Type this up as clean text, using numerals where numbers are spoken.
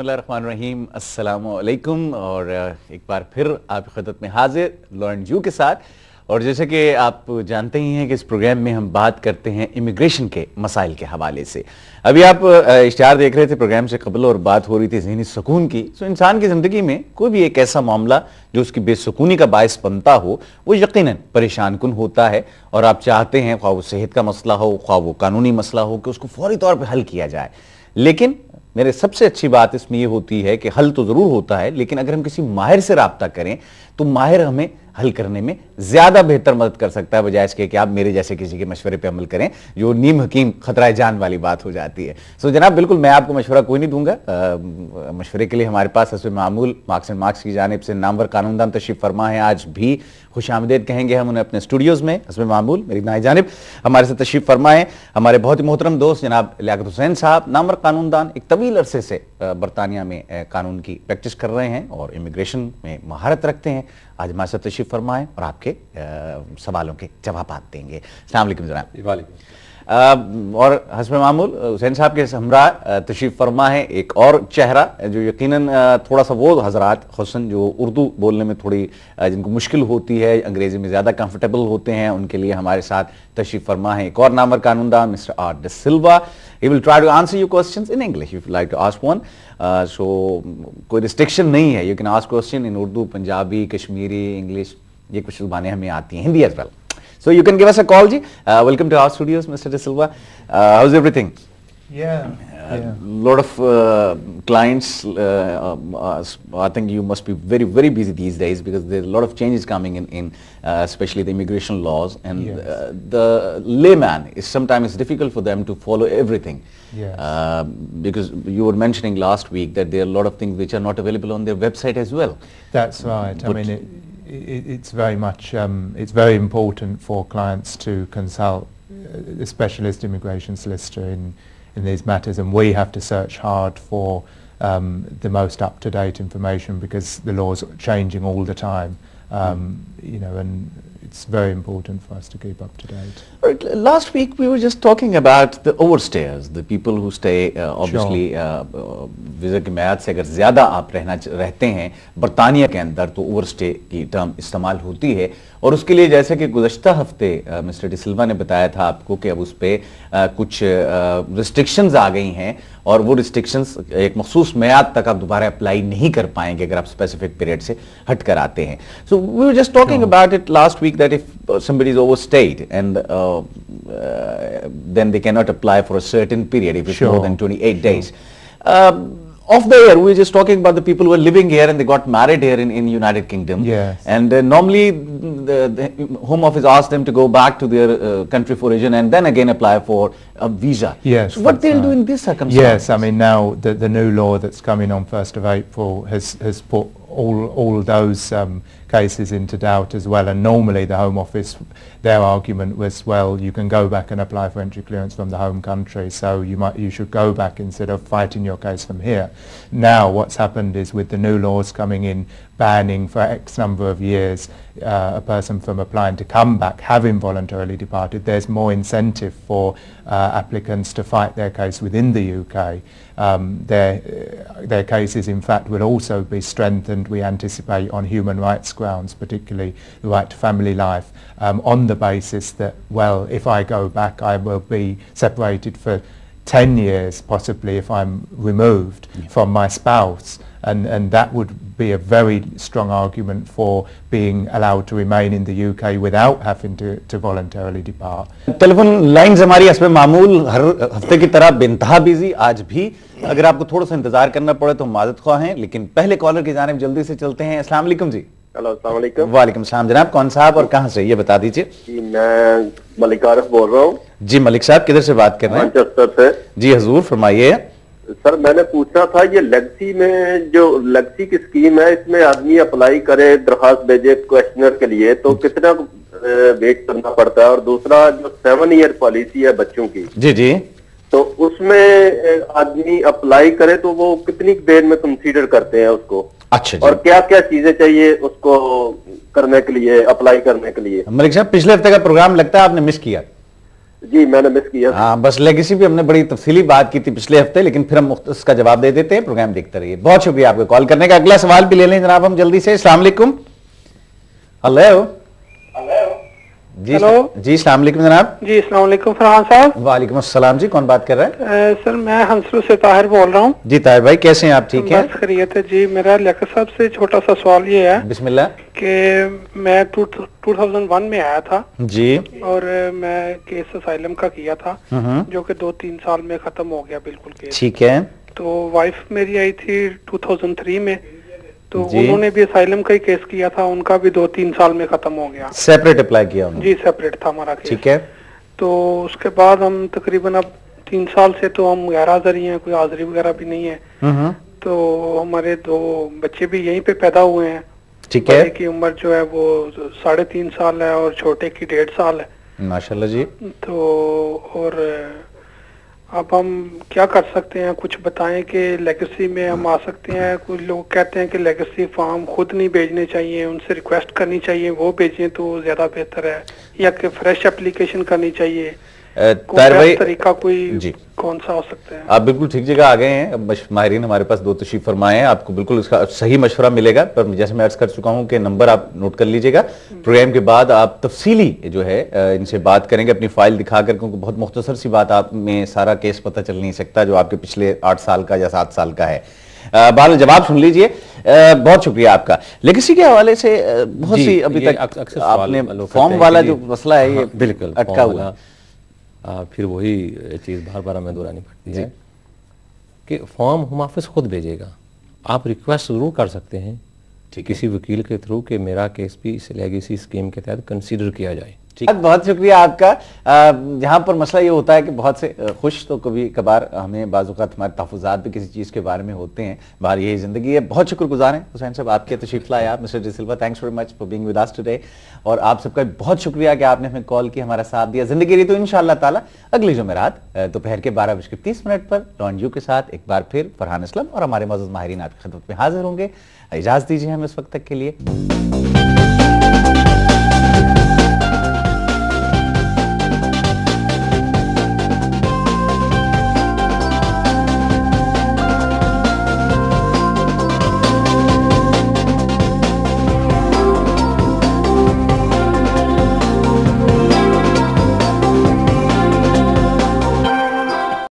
بسم اللہ الرحمن الرحیم، السلام علیکم، اور ایک بار پھر آپ کی خدمت میں حاضر لارن جو کے ساتھ. اور جیسے کہ آپ جانتے ہی ہیں کہ اس پروگرام میں ہم بات کرتے ہیں امیگریشن کے مسائل کے حوالے سے. ابھی آپ اشتہار دیکھ رہے تھے پروگرام سے قبل اور بات ہو رہی تھی ذہنی سکون کی. سو انسان کی زندگی میں کوئی بھی ایک ایسا معاملہ جو اس کی بے سکونی کا باعث بنتا ہو وہ یقیناً پریشان کن ہوتا ہے، اور آپ چاہتے ہیں خواہ وہ صحت کا مسئلہ ہو خواہ وہ قانونی مسئلہ ہو کہ اس کو فوری طور پہ حل کیا جائے. لیکن میرے سب سے اچھی بات اس میں یہ ہوتی ہے کہ حل تو ضرور ہوتا ہے، لیکن اگر ہم کسی ماہر سے رابطہ کریں تو ماہر ہمیں حل کرنے میں زیادہ بہتر مدد کر سکتا ہے، بجائے اس کے کہ آپ میرے جیسے کسی کے مشورے پہ عمل کریں جو نیم حکیم خطرہ جان والی بات ہو جاتی ہے. سو جناب بالکل میں آپ کو مشورہ کوئی نہیں دوں گا. مشورے کے لیے ہمارے پاس حسب معمول مارکس اینڈ مارکس کی جانب سے نامور قانون دان تشریف فرما ہیں. آج بھی خوش آمدید کہیں گے ہم انہیں اپنے اسٹوڈیوز میں. حسب معمول میری دائیں جانب ہمارے سے تشریف فرما ہیں ہمارے بہت ہی محترم دوست جناب لیاقت حسین صاحب، نامور قانون دان، ایک طویل عرصے سے برطانیہ میں قانون کی پریکٹس کر رہے ہیں اور امیگریشن میں مہارت رکھتے ہیں. آج ہمارے ساتھ تشریف فرمائیں اور آپ کے سوالوں کے جوابات دیں گے. السلام علیکم جناب. وعلیکم. اور حسب معمول حسین صاحب کے ہمراہ تشریف فرما ہے ایک اور چہرہ جو یقیناً تھوڑا سا وہ حضرات خصوصاً جو اردو بولنے میں تھوڑی جن کو مشکل ہوتی ہے، انگریزی میں زیادہ کمفرٹیبل ہوتے ہیں، ان کے لیے ہمارے ساتھ تشریف فرما ہے ایک اور نامور قانون دان mister R D Silva. He will try to answer your questions in English if you like to ask one. So کوئی restriction نہیں ہے. You can ask question in Urdu, Punjabi, Kashmiri, English. یہ کچھ زبانیں ہمیں آتی ہیں، Hindi as well. So you can give us a call ji. Welcome to our studios, Mr. De Silva. How's everything? Yeah. Lot of clients. I think you must be very, very busy these days because there's a lot of changes coming in especially the immigration laws, and Yes. The layman is sometimes it's difficult for them to follow everything. Yes. Because you were mentioning last week that there are a lot of things which are not available on their website as well. That's right. I But- mean, it's very much, it's very important for clients to consult a specialist immigration solicitor in these matters, and we have to search hard for the most up-to-date information because the laws are changing all the time, and it's very important for us to keep up to date. Right. Last week we were just talking about the overstayers, the people who stay obviously visa کی میعاد سے اگر زیادہ آپ رہتے ہیں برطانیہ کے اندر تو اوور اسٹے کی ٹرم استعمال ہوتی ہے. اور اس کے لیے جیسے کہ گزشتہ ہفتے مسٹر ڈی سلوا نے بتایا تھا آپ کو کہ اب اس پہ کچھ ریسٹرکشنز آ گئی ہیں، اور وہ ریسٹرکشنز ایک مخصوص میعاد تک آپ دوبارہ اپلائی نہیں کر پائیں گے اگر آپ اسپیسیفک پیریڈ سے ہٹ کر آتے ہیں. So we were just talking about it last week that if somebody is overstayed and then they cannot apply for a certain period if it's more than 28 days. Off the air, we were just talking about the people who are living here and they got married here in United Kingdom. Yes. And normally the Home Office asks them to go back to their country of origin and then again apply for a visa. Yes. So what they'll do in this circumstance? Yes, I mean now the new law that's coming on 1st of April has put all those cases into doubt as well, and normally the Home Office, their argument was, well, you can go back and apply for entry clearance from the home country, so you should go back instead of fighting your case from here. Now what's happened is with the new laws coming in banning for X number of years a person from applying to come back having voluntarily departed, there's more incentive for applicants to fight their case within the UK. Their cases in fact will also be strengthened, we anticipate, on human rights grounds, particularly the right to family life, on the basis that, well, if I go back I will be separated for 10 years possibly if I'm removed from my spouse, and that would be a very strong argument for being allowed to remain in the UK without having to voluntarily depart. Telephone lines ہماری حسب معمول ہر ہفتے کی طرح بے انتہا busy. آج بھی اگر آپ کو تھوڑا سا انتظار کرنا پڑے تو معذرت خواہ ہیں، لیکن پہلے کالر کی جانب جلدی سے چلتے ہیں. السلام علیکم جی. ہلو، السلام علیکم. وعلیکم السلام جناب، کون صاحب اور کہاں سے یہ بتا دیجیے. جی میں ملک عارف بول رہا ہوں. جی ملک صاحب کدھر سے بات کر رہے ہیں؟ مانچسٹر سے. جی حضور فرمائیے. سر میں نے پوچھنا تھا یہ لیگسی میں جو لیگسی کی اسکیم ہے اس میں آدمی اپلائی کرے، درخواست بھیجے کویشچنر کے لیے تو کتنا ویٹ کرنا پڑتا ہے؟ اور دوسرا جو 7 ایئر پالیسی ہے بچوں کی، جی تو اس میں آدمی اپلائی کرے تو وہ کتنی دیر میں کنسیڈر کرتے ہیں اس کو؟ اچھا اور جی کیا کیا چیزیں چاہیے اس کو کرنے کے لیے، اپلائی کرنے کے لیے؟ ملک صاحب پچھلے ہفتے کا پروگرام لگتا ہے آپ نے مس کیا. جی میں نے مس کیا. ہاں بس لیگیسی بھی ہم نے بڑی تفصیلی بات کی تھی پچھلے ہفتے, لیکن پھر ہم اس کا جواب دے دیتے ہیں. پروگرام دیکھتے رہیے. بہت شکریہ آپ کو کال کرنے کا. اگلا سوال بھی لے لیں جناب ہم جلدی سے. السلام علیکم. ہلو جی جی السلام علیکم جناب. جی السلام علیکم فرحان صاحب. وعلیکم السلام. جی کون بات کر رہے ہیں؟ سر میں ہنسرو سے طاہر بول رہا ہوں. جی طاہر بھائی کیسے ہیں آپ؟ ٹھیک ہیں بس خیریت ہے جی. میرا لیاقت صاحب سے چھوٹا سا سوال یہ ہے بسم اللہ. کہ میں 2001 میں آیا تھا جی اور میں کیس اسائلم کا کیا تھا جو کہ 2-3 سال میں ختم ہو گیا بالکل کیس. ٹھیک ہے. تو وائف میری آئی تھی 2003 میں, تو انہوں نے بھی اسائلم کا ہی کیس کیا تھا, ان کا بھی 2-3 سال میں ختم ہو گیا. سیپریٹ اپلائی کیا انہوں نے؟ جی سیپریٹ تھا ہمارا کیس. ٹھیک ہے. تو اس کے بعد ہم تقریباً اب 3 سال سے تو ہم غیر حاضر ہی ہیں, کوئی حاضری وغیرہ بھی نہیں ہے. تو ہمارے 2 بچے بھی یہیں پہ پیدا ہوئے ہیں. ٹھیک ہے. بڑے کی عمر جو ہے وہ 3.5 سال ہے اور چھوٹے کی 1.5 سال ہے. ماشاءاللہ جی. تو اور اب ہم کیا کر سکتے ہیں, کچھ بتائیں کہ لیگیسی میں ہم آ سکتے ہیں. کچھ لوگ کہتے ہیں کہ لیگیسی فارم خود نہیں بھیجنے چاہیے, ان سے ریکویسٹ کرنی چاہیے, وہ بھیجیں تو زیادہ بہتر ہے, یا کہ فریش اپلیکیشن کرنی چاہیے. طاہر بھائی طریقہ کوئی کون سا ہو سکتا ہے؟ آپ بالکل ٹھیک جگہ آ گئے ہیں. ماہرین ہمارے پاس 2 تشریف فرمائے ہیں, آپ کو بالکل اس کا صحیح مشورہ ملے گا. پر جیسے میں عرض کر چکا ہوں کہ نمبر آپ نوٹ کر لیجئے گا. پروگرام کے بعد آپ تفصیلی جو ہے ان سے بات کریں گے اپنی فائل دکھا کر, کیونکہ بہت مختصر سی بات آپ میں سارا کیس پتہ چل نہیں سکتا جو آپ کے پچھلے 8 سال کا یا 7 سال کا ہے. بہرحال جواب سن لیجئے. بہت شکریہ آپ کا. لیگیسی کے حوالے سے بہت سی ابھی تک آپ نے فارم والا جو مسئلہ ہے یہ بالکل اٹکا ہوا, پھر وہی چیز بار بار ہمیں دہرانی پڑتی ہے کہ فارم ہوم آفس خود بھیجے گا. آپ ریکویسٹ ضرور کر سکتے ہیں کسی وکیل کے تھرو کہ میرا کیس بھی اس لیگیسی اسکیم کے تحت کنسیڈر کیا جائے. بہت شکریہ آپ کا. جہاں پر مسئلہ یہ ہوتا ہے کہ بہت سے خوش تو کبھی کبھار ہمیں بعض اوقات ہمارے تحفظات بھی کسی چیز کے بارے میں ہوتے ہیں, باہر یہی زندگی ہے. بہت شکر گزار ہیں حسین صاحب آپ کے تشریف لائے آپ, mister De Silva. Thanks very much for being with us today. اور آپ سب کا بہت شکریہ کہ آپ نے ہمیں کال کی, ہمارا ساتھ دیا. زندگی رہی تو انشاءاللہ تعالی اگلی جمعرات دوپہر کے 12:30 پر لارن یو کے ساتھ ایک بار پھر فرحان اسلم اور ہمارے معزز ماہرین آپ کی خدمت میں حاضر ہوں گے. اجازت دیجیے ہمیں اس وقت تک کے لیے.